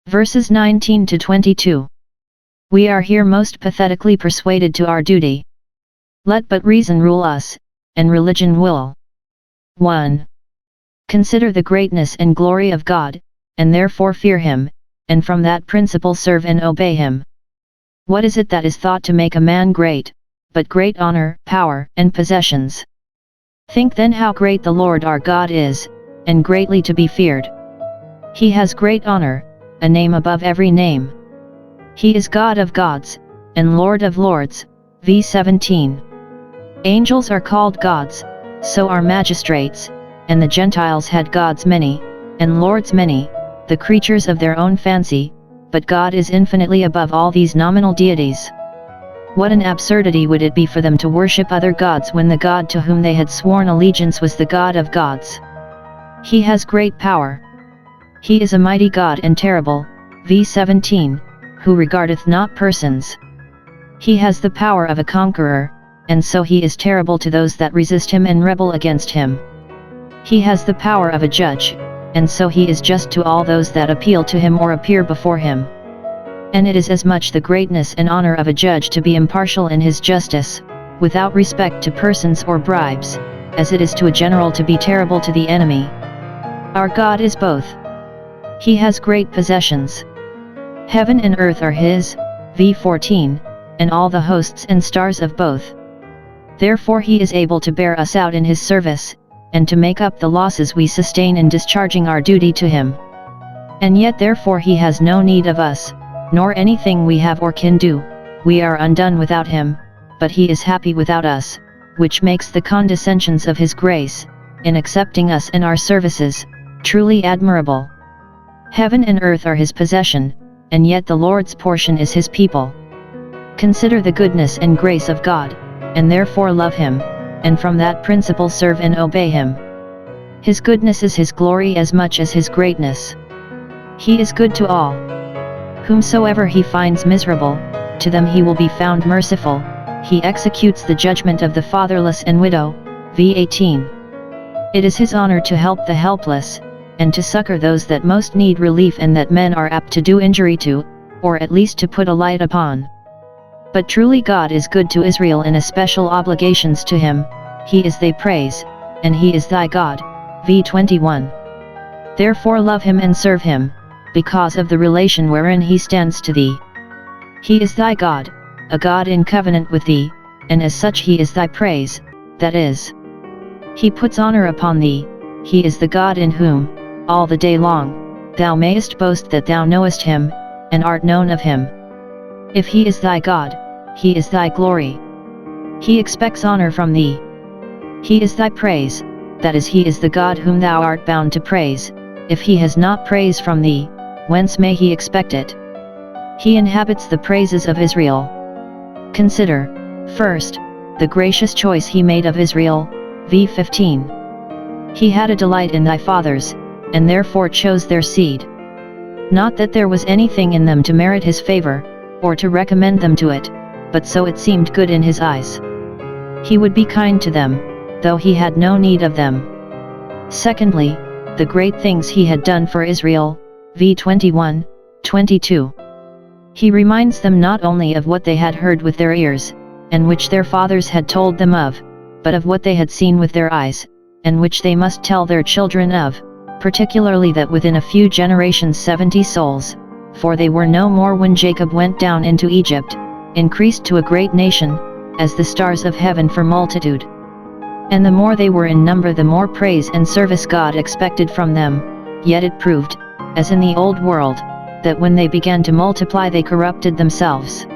Verses 19 to 22. We are here most pathetically persuaded to our duty. Let but reason rule us, and religion will. 1. Consider the greatness and glory of God, and therefore fear Him, and from that principle serve and obey Him. What is it that is thought to make a man great, but great honor, power, and possessions? Think then how great the Lord our God is, and greatly to be feared. He has great honor, a name above every name. He is God of gods, and Lord of lords. v. 17. Angels are called gods, so are magistrates, and the Gentiles had gods many, and lords many, the creatures of their own fancy, but God is infinitely above all these nominal deities. What an absurdity would it be for them to worship other gods when the God to whom they had sworn allegiance was the God of gods. He has great power. He is a mighty God and terrible, v. 17, who regardeth not persons. He has the power of a conqueror, and so he is terrible to those that resist him and rebel against him. He has the power of a judge, and so he is just to all those that appeal to him or appear before him. And it is as much the greatness and honor of a judge to be impartial in his justice, without respect to persons or bribes, as it is to a general to be terrible to the enemy. Our God is both. He has great possessions. Heaven and earth are His, v. 14, and all the hosts and stars of both. Therefore He is able to bear us out in His service, and to make up the losses we sustain in discharging our duty to Him. And yet therefore He has no need of us, nor anything we have or can do. We are undone without Him, but He is happy without us, which makes the condescensions of His grace, in accepting us and our services, truly admirable. Heaven and earth are His possession, and yet the Lord's portion is His people. Consider the goodness and grace of God, and therefore love Him, and from that principle serve and obey Him. His goodness is His glory as much as His greatness. He is good to all. Whomsoever He finds miserable, to them He will be found merciful. He executes the judgment of the fatherless and widow. v. 18. It is His honor to help the helpless, and to succor those that most need relief and that men are apt to do injury to, or at least to put a light upon. But truly God is good to Israel in especial obligations to Him. He is thy praise, and He is thy God. v. 21. Therefore love Him and serve Him, because of the relation wherein He stands to thee. He is thy God, a God in covenant with thee, and as such He is thy praise, that is, He puts honor upon thee. He is the God in whom, all the day long, thou mayest boast that thou knowest Him, and art known of Him. If He is thy God, He is thy glory. He expects honor from thee. He is thy praise, that is, He is the God whom thou art bound to praise. If He has not praise from thee, whence may He expect it? He inhabits the praises of Israel. Consider, first, the gracious choice He made of Israel. v. 15. He had a delight in thy fathers, and therefore chose their seed. Not that there was anything in them to merit His favor, or to recommend them to it, but so it seemed good in His eyes. He would be kind to them, though He had no need of them. Secondly, the great things He had done for Israel. v. 21, 22. He reminds them not only of what they had heard with their ears, and which their fathers had told them of, but of what they had seen with their eyes, and which they must tell their children of, particularly that within a few generations 70 souls, for they were no more when Jacob went down into Egypt, increased to a great nation, as the stars of heaven for multitude. And the more they were in number, the more praise and service God expected from them. Yet it proved, as in the old world, that when they began to multiply they corrupted themselves.